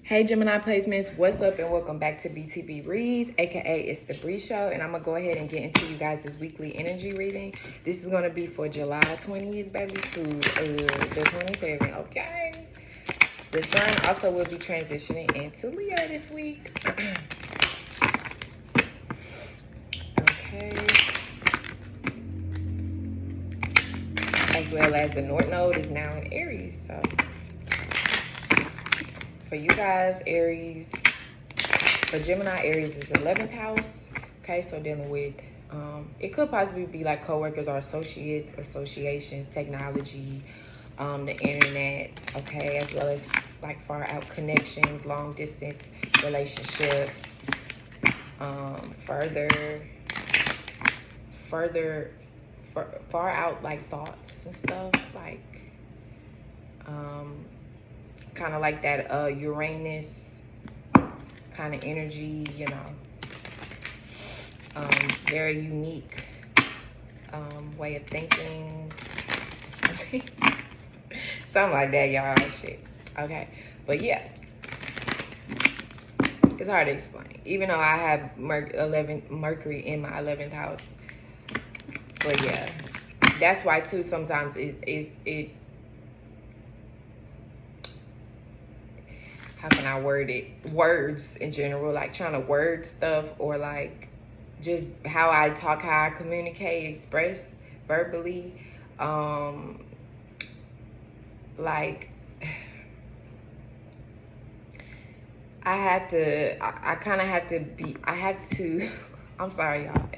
Hey Gemini placements, what's up and welcome back to B.T.P Reads, aka It's the Bree Show, and I'm gonna go ahead and get into you guys' weekly energy reading. This is gonna be for July 20th, baby, to the 27th, okay? The sun also will be transitioning into Leo this week. Okay. As well as the North Node is now in Aries, so for you guys, Aries, for Gemini, Aries is the 11th house. Okay, so dealing with, it could possibly be like coworkers or associates, associations, technology, the internet, okay, as well as like far out connections, long distance relationships, far out like thoughts and stuff, like, kind of like that Uranus kind of energy, you know. Very unique way of thinking. Something like that, y'all. Shit. Okay. But yeah. It's hard to explain. Even though I have Mercury in my 11th house. But yeah. That's why too sometimes it how can I word it? Words in general, like trying to word stuff, or like just how I talk, how I communicate, express verbally. Like I kind of have to, I'm sorry, y'all.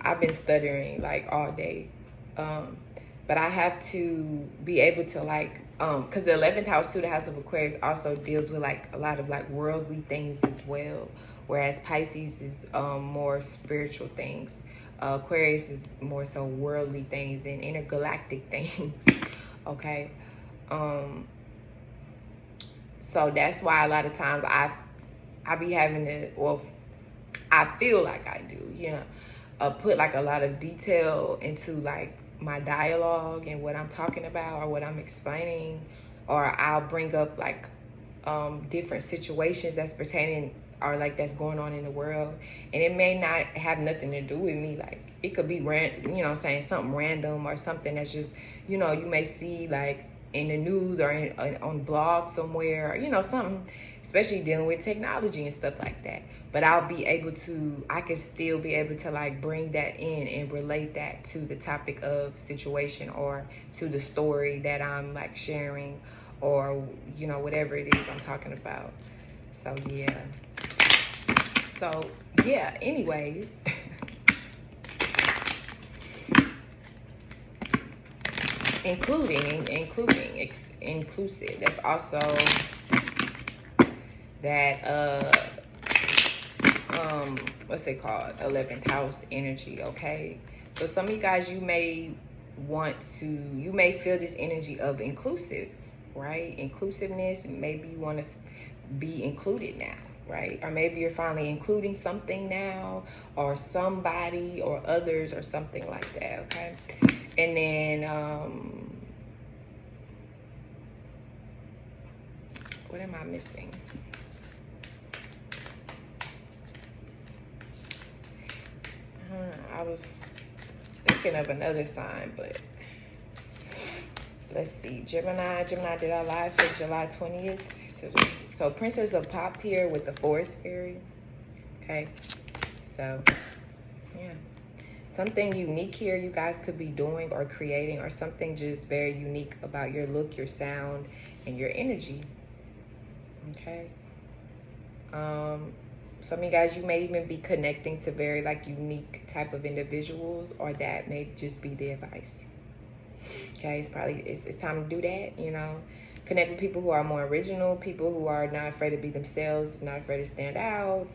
I've been stuttering like all day. But I have to be able to like, because the 11th house too, the house of Aquarius, also deals with like a lot of like worldly things as well. Whereas Pisces is more spiritual things. Aquarius is more so worldly things and intergalactic things. Okay. So that's why a lot of times I be having to, well, I feel like I do, you know, put like a lot of detail into like my dialogue and what I'm talking about or what I'm explaining, or I'll bring up like different situations that's pertaining or like that's going on in the world, and it may not have nothing to do with me. Like it could be you know what I'm saying, something random or something that's just, you know, you may see like in the news or on blog somewhere, or, you know, something, especially dealing with technology and stuff like that. But I can still be able to like bring that in and relate that to the topic of situation or to the story that I'm like sharing, or, you know, whatever it is I'm talking about. So yeah, anyways. Inclusive. That's also that what's it called? 11th house energy, okay? So some of you guys, you may feel this energy of inclusive, right? Inclusiveness. Maybe you want to be included now, right? Or maybe you're finally including something now, or somebody or others or something like that, okay? And then what am I missing? I was thinking of another sign, but let's see. Gemini, did I lie for July 20th? So Princess of Pop here with the Forest Fairy. Okay, so yeah. Something unique here you guys could be doing or creating, or something just very unique about your look, your sound, and your energy. Okay. Some of you guys, you may even be connecting to very like unique type of individuals, or that may just be the advice. Okay, it's time to do that, you know. Connect with people who are more original, people who are not afraid to be themselves, not afraid to stand out,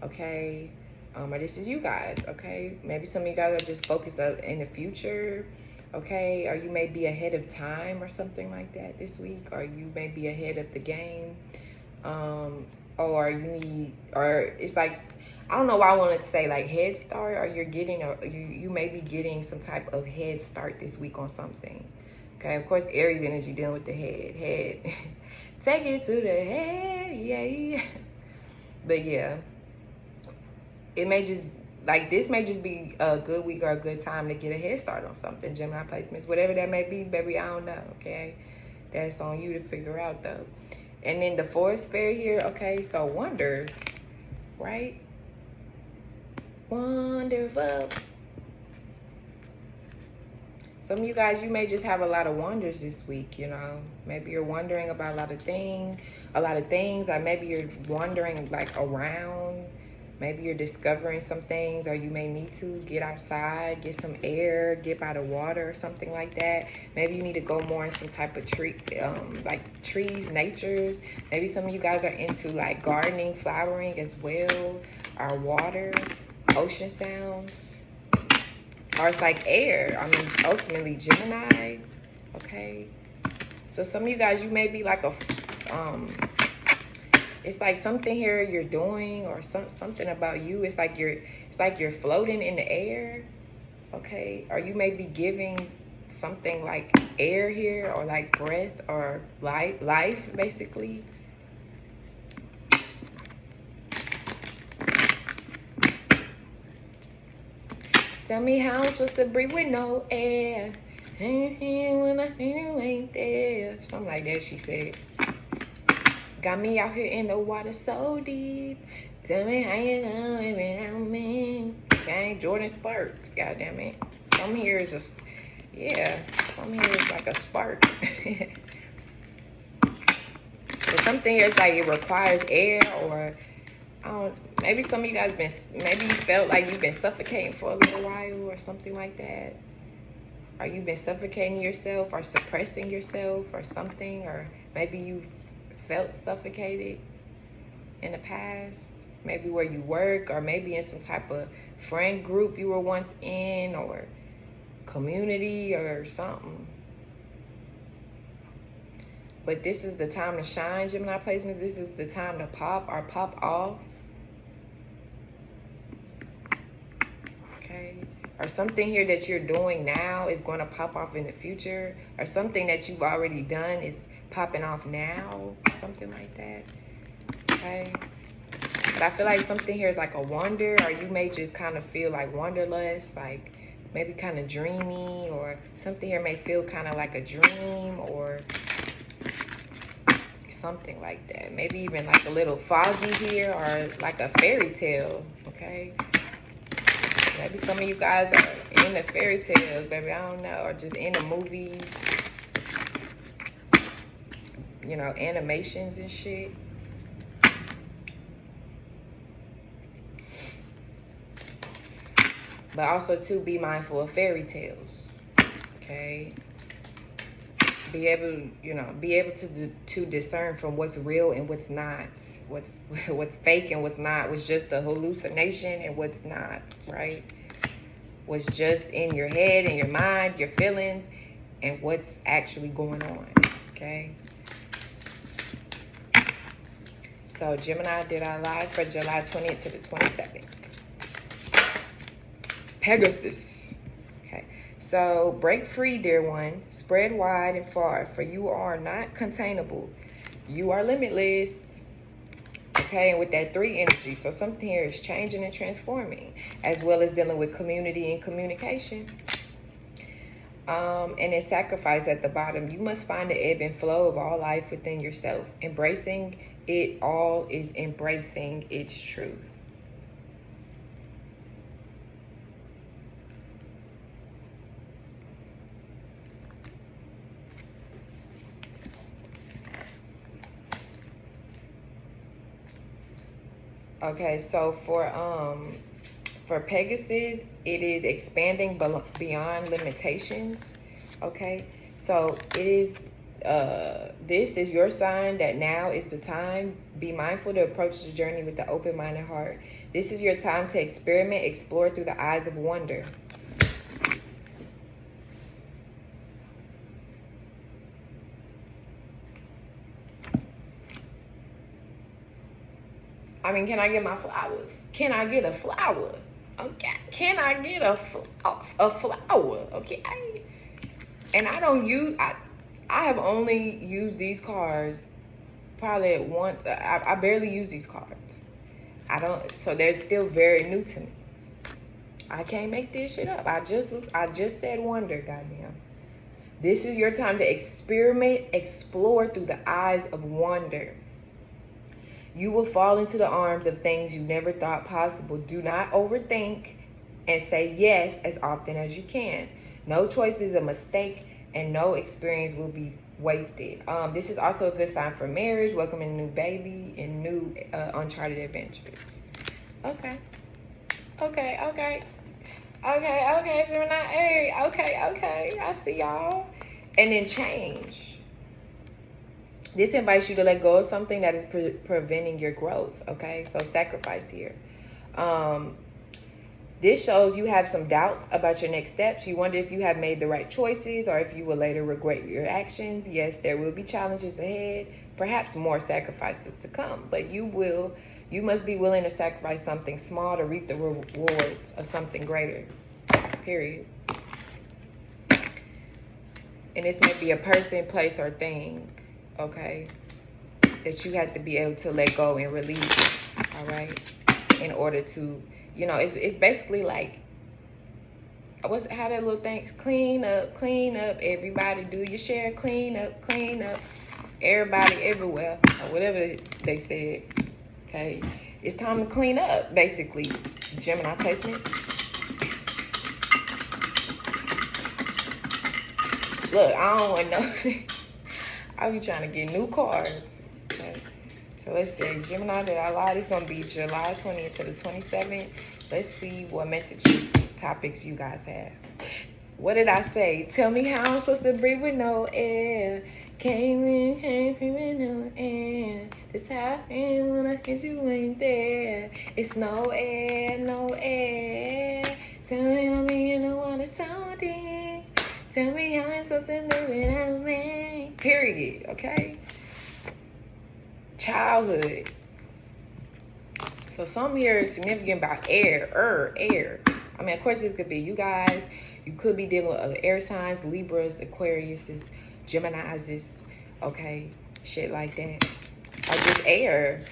okay? Or this is you guys, okay? Maybe some of you guys are just focused in the future, okay? Or you may be ahead of time or something like that this week, or you may be ahead of the game. Or it's like, I don't know why I wanted to say like head start, or you may be getting some type of head start this week on something, Okay, of course, Aries energy dealing with the head. Take it to the head, yeah. But yeah, it may just, like, this may just be a good week or a good time to get a head start on something. Gemini placements, whatever that may be, baby, I don't know, okay? That's on you to figure out, though. And then the forest fairy here, okay, so wonders, right? Wonderful. Some of you guys, you may just have a lot of wonders this week, you know. Maybe you're wondering about a lot of things, or maybe you're wandering like around. Maybe you're discovering some things, or you may need to get outside, get some air, get by the water or something like that. Maybe you need to go more in some type of tree, like trees, natures. Maybe some of you guys are into like gardening, flowering as well, or water, ocean sounds. Or it's like air. I mean, ultimately Gemini. Okay. So some of you guys, you may be like it's like something here you're doing, or something about you. It's like you're floating in the air. Okay. Or you may be giving something like air here, or like breath, or life basically. Tell me how I'm supposed to breathe with no air. When I you ain't there. Something like that, she said. Got me out here in the water so deep. Tell me how you going without me. Okay, Jordan Sparks, goddamn it. Some here is like a spark. But something here is like it requires air, or maybe some of you guys maybe you felt like you've been suffocating for a little while or something like that. Or you've been suffocating yourself or suppressing yourself or something. Or maybe you've felt suffocated in the past. Maybe where you work, or maybe in some type of friend group you were once in, or community or something. But this is the time to shine, Gemini placements. This is the time to pop or pop off. Okay. Or something here that you're doing now is going to pop off in the future. Or something that you've already done is popping off now. Or something like that. Okay. But I feel like something here is like a wonder. Or you may just kind of feel like wanderlust. Like maybe kind of dreamy. Or something here may feel kind of like a dream. Or something like that. Maybe even like a little foggy here, or like a fairy tale. Okay. Maybe some of you guys are in the fairy tales, baby. I don't know. Or just in the movies. You know, animations and shit. But also, too, be mindful of fairy tales. Okay. Be able to discern from what's real and what's not. What's fake and what's not. What's just a hallucination and what's not, right? What's just in your head and your mind, your feelings, and what's actually going on, okay? So Gemini did our live for July 20th to the 22nd. Pegasus. Okay. So break free, dear one. Spread wide and far, for you are not containable. You are limitless. Okay, and with that 3 energy, so something here is changing and transforming, as well as dealing with community and communication. And then sacrifice at the bottom. You must find the ebb and flow of all life within yourself. Embracing it all is embracing its truth. Okay, so for Pegasus, it is expanding beyond limitations. Okay, so it is this is your sign that now is the time. Be mindful to approach the journey with the open-minded heart. This is your time to experiment, explore through the eyes of wonder. I mean, can I get my flowers? Can I get a flower? Okay. Can I get a flower? Okay. And I don't use, I have only used these cards probably at one, I barely use these cards. I don't, so they're still very new to me. I can't make this shit up. I just said wonder, goddamn. This is your time to experiment, explore through the eyes of wonder. You will fall into the arms of things you never thought possible. Do not overthink and say yes as often as you can. No choice is a mistake and no experience will be wasted. This is also a good sign for marriage, welcoming a new baby, and new uncharted adventures. Okay. Okay, Gemini. Hey, okay. I see y'all. And then change. This invites you to let go of something that is preventing your growth, okay? So sacrifice here. This shows you have some doubts about your next steps. You wonder if you have made the right choices or if you will later regret your actions. Yes, there will be challenges ahead, perhaps more sacrifices to come, but you must be willing to sacrifice something small to reap the rewards of something greater, period. And this may be a person, place, or thing, okay, that you have to be able to let go and release, all right, in order to, you know, it's basically like, how that little thing, clean up, everybody do your share, clean up, everybody everywhere, or whatever they said, okay, it's time to clean up, basically, Gemini placement. Look, I don't want no, I be trying to get new cards, okay? So let's see, Gemini, did I lie? It's going to be July 20th to the 27th. Let's see what messages, topics you guys have. What did I say? Tell me how I'm supposed to breathe with no air. Can't breathe with no air. This how I am when I hit you ain't there. It's no air. Tell me how me in the water sounding. Tell me how I'm supposed to live without me. Period, okay? Childhood. So some here is significant about air. I mean, of course, this could be you guys. You could be dealing with other air signs, Libras, Aquariuses, Geminis, okay? Shit like that. Or just air.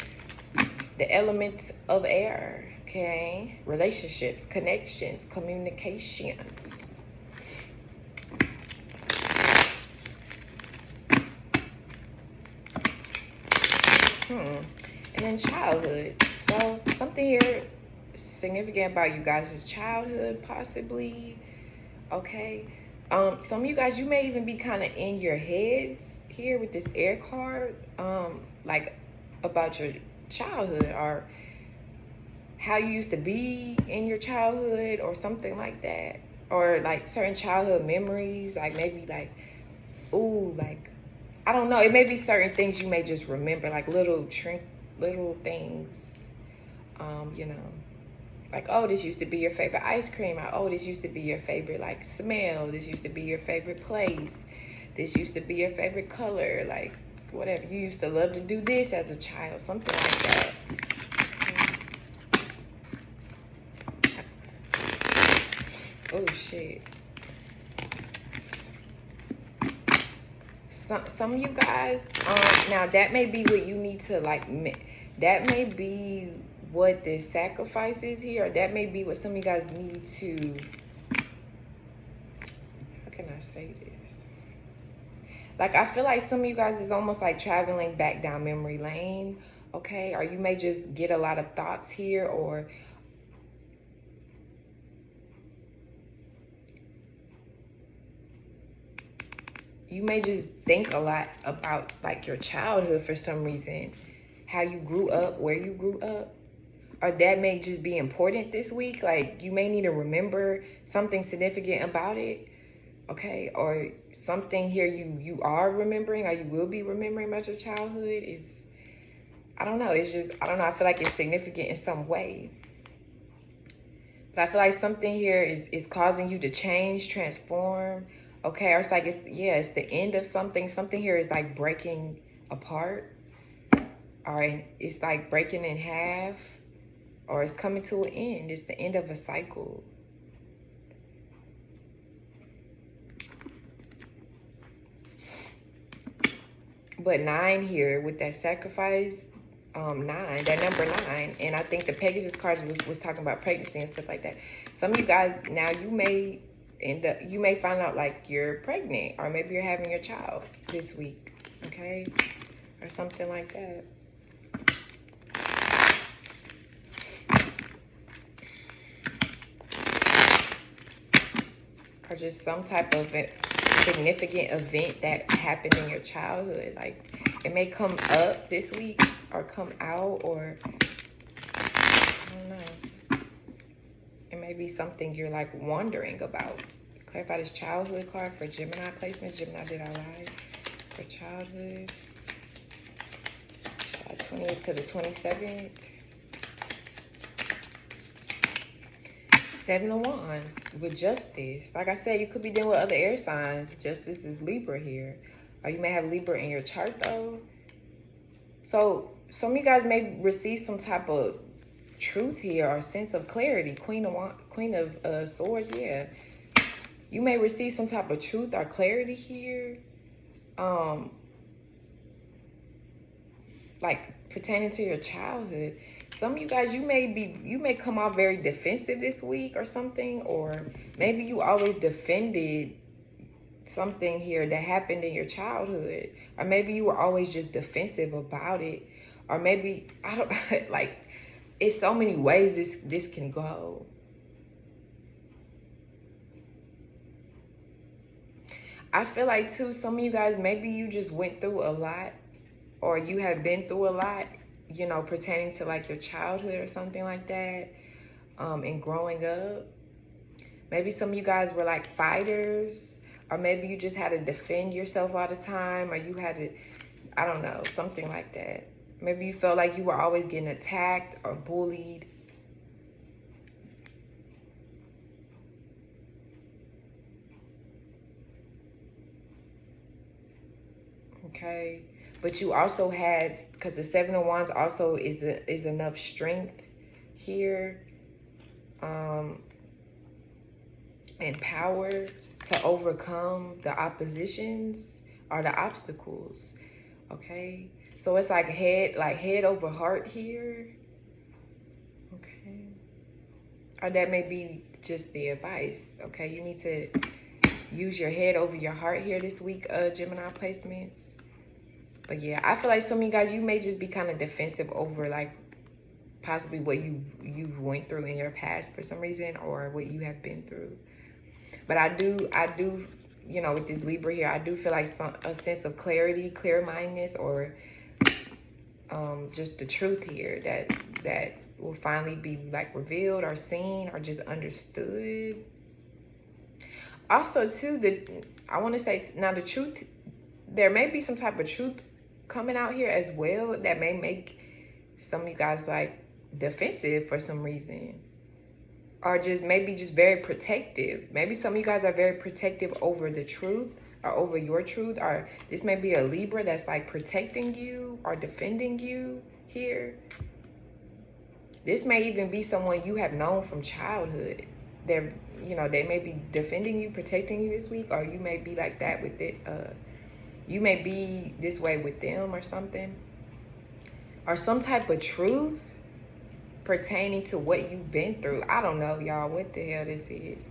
The elements of air, okay? Relationships, connections, communications. And then childhood. So something here significant about you guys' childhood, possibly. Okay. Some of you guys, you may even be kind of in your heads here with this air card, like about your childhood or how you used to be in your childhood or something like that. Or like certain childhood memories, like maybe like, ooh, like, I don't know. It may be certain things you may just remember, like little things, you know, like, oh, this used to be your favorite ice cream. Oh, this used to be your favorite, like, smell. This used to be your favorite place. This used to be your favorite color, like, whatever. You used to love to do this as a child, something like that. Oh, shit. Some of you guys, now that may be what you need to, like, that may be what this sacrifice is here, or that may be what some of you guys need to, how can I say this? Like, I feel like some of you guys is almost like traveling back down memory lane, okay? Or you may just get a lot of thoughts here, or you may just think a lot about like your childhood for some reason, how you grew up, where you grew up, or that may just be important this week. Like you may need to remember something significant about it, okay? Or something here you are remembering or you will be remembering about your childhood is, I don't know, it's just, I don't know, I feel like it's significant in some way. But I feel like something here is causing you to change, transform, okay? Or it's like, it's the end of something. Something here is like breaking apart. All right, it's like breaking in half, or it's coming to an end. It's the end of a cycle. But 9 here with that sacrifice, 9, that number 9. And I think the Pegasus cards was talking about pregnancy and stuff like that. Some of you guys, now you may find out like you're pregnant, or maybe you're having your child this week, okay? Or something like that. Or just some type of significant event that happened in your childhood. Like, it may come up this week or come out, or I don't know. It may be something you're like wondering about. Clarify this childhood card for Gemini placements. Gemini, did I lie? For childhood. July 20th to the 27th. 7 of Wands with Justice. Like I said, you could be dealing with other air signs. Justice is Libra here. Or you may have Libra in your chart though. So some of you guys may receive some type of truth here or sense of clarity. Queen of Swords, yeah. You may receive some type of truth or clarity here. Like pertaining to your childhood. Some of you guys, you may come off very defensive this week or something, or maybe you always defended something here that happened in your childhood, or maybe you were always just defensive about it, or maybe, I don't, like, it's so many ways this can go. I feel like too, some of you guys, maybe you just went through a lot, or you have been through a lot, you know, pertaining to like your childhood or something like that, and growing up. Maybe some of you guys were like fighters, or maybe you just had to defend yourself all the time, or you had to, I don't know, something like that. Maybe you felt like you were always getting attacked or bullied. Okay. But you also had, because the 7 of Wands also is enough strength here, and power to overcome the oppositions or the obstacles. Okay, so it's like head over heart here. Okay, or that may be just the advice. Okay, you need to use your head over your heart here this week, Gemini placements. But yeah, I feel like some of you guys, you may just be kind of defensive over like possibly what you've went through in your past for some reason, or what you have been through. But I do, you know, with this Libra here, I do feel like a sense of clarity, clear-mindedness, or just the truth here that will finally be like revealed or seen or just understood. Also too, I want to say now the truth, there may be some type of truth coming out here as well that may make some of you guys like defensive for some reason, or just maybe just very protective. Maybe some of you guys are very protective over the truth or over your truth, or this may be a Libra that's like protecting you or defending you here. This may even be someone you have known from childhood. They're, you know, they may be defending you, protecting you this week, or you may be like that with it. You may be this way with them or something. Or some type of truth pertaining to what you've been through. I don't know, y'all, what the hell this is.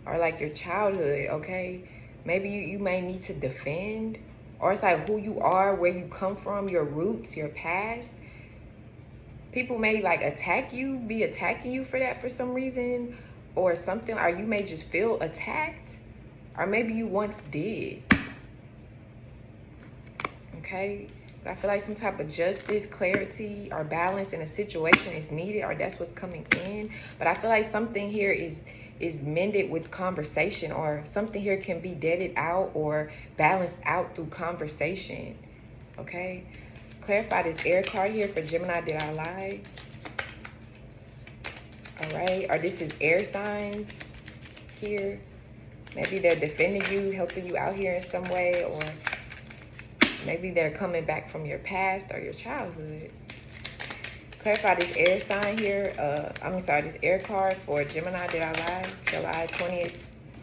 Or like your childhood, okay? Maybe you may need to defend. Or it's like who you are, where you come from, your roots, your past. People may like be attacking you for that for some reason or something. Or you may just feel attacked. Or maybe you once did. Okay, but I feel like some type of justice, clarity, or balance in a situation is needed, or that's what's coming in. But I feel like something here is mended with conversation, or something here can be deaded out or balanced out through conversation. Okay, clarify this air card here for Gemini. Did I lie? All right, or this is air signs here. Maybe they're defending you, helping you out here in some way, or maybe they're coming back from your past or your childhood. Clarify this air sign here. This air card for Gemini. Did I lie? July 20th.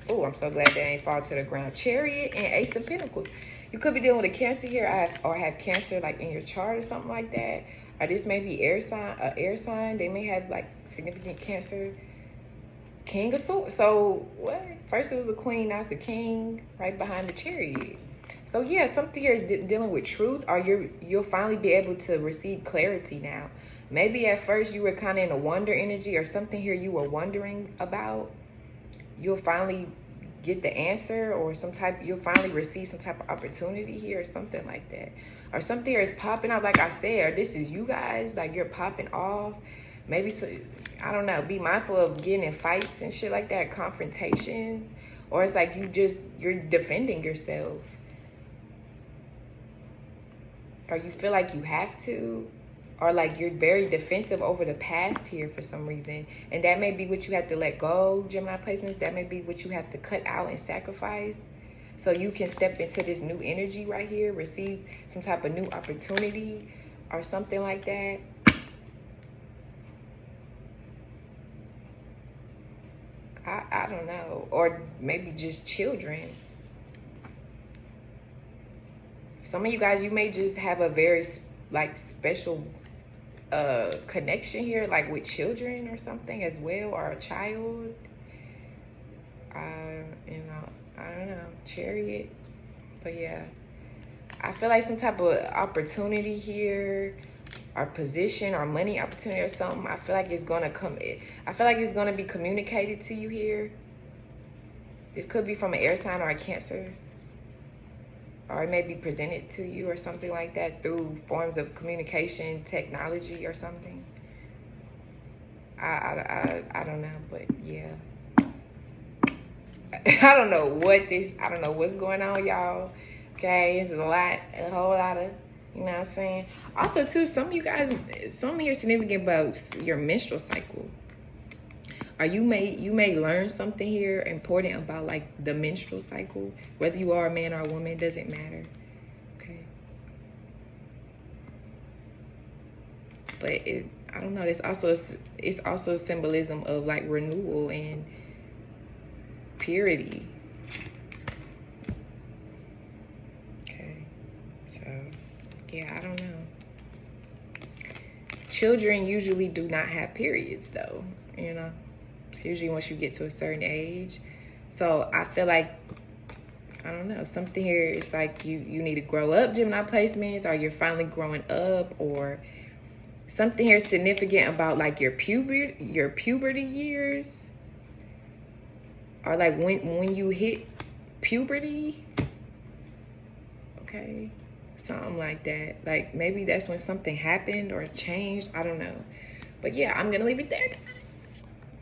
Oh, I'm so glad that ain't fall to the ground. Chariot and Ace of Pentacles. You could be dealing with a Cancer here, or have Cancer like in your chart or something like that. Or this may be air sign. They may have like significant Cancer. King of Swords. So what? First it was a Queen, now it's a King right behind the Chariot. So yeah, something here is dealing with truth, or you'll finally be able to receive clarity now. Maybe at first you were kind of in a wonder energy, or something here you were wondering about. You'll finally get the answer, or you'll finally receive some type of opportunity here, or something like that. Or something here is popping up, like I said, or this is you guys, like you're popping off. Maybe, so, I don't know, be mindful of getting in fights and shit like that, confrontations. Or it's like you're defending yourself. Or you feel like you have to. Or like you're very defensive over the past here for some reason. And that may be what you have to let go, Gemini placements. That may be what you have to cut out and sacrifice. So you can step into this new energy right here, receive some type of new opportunity or something like that. I don't know. Or maybe just children. Some of you guys, you may just have a very like special connection here, like with children or something as well, or a child. You know, I don't know, Chariot. But yeah, I feel like some type of opportunity here, or position, or money opportunity or something. I feel like it's gonna come. I feel like it's gonna be communicated to you here. This could be from an air sign or a Cancer. Or it may be presented to you or something like that through forms of communication, technology or something. I don't know, but yeah. I don't know what's going on, y'all. Okay, it's a whole lot of, you know what I'm saying? Also, too, some of you guys, some of you are significant about your menstrual cycle. Or you may learn something here important about like the menstrual cycle. Whether you are a man or a woman, it doesn't matter. Okay. But I don't know. It's also a symbolism of like renewal and purity. Okay. So yeah, I don't know. Children usually do not have periods though, you know. It's usually once you get to a certain age. So I feel like, I don't know, something here is like you need to grow up, Gemini placements, or you're finally growing up, or something here significant about like your puberty years, or like when you hit puberty. Okay, something like that. Like maybe that's when something happened or changed. I don't know. But yeah, I'm gonna leave it there.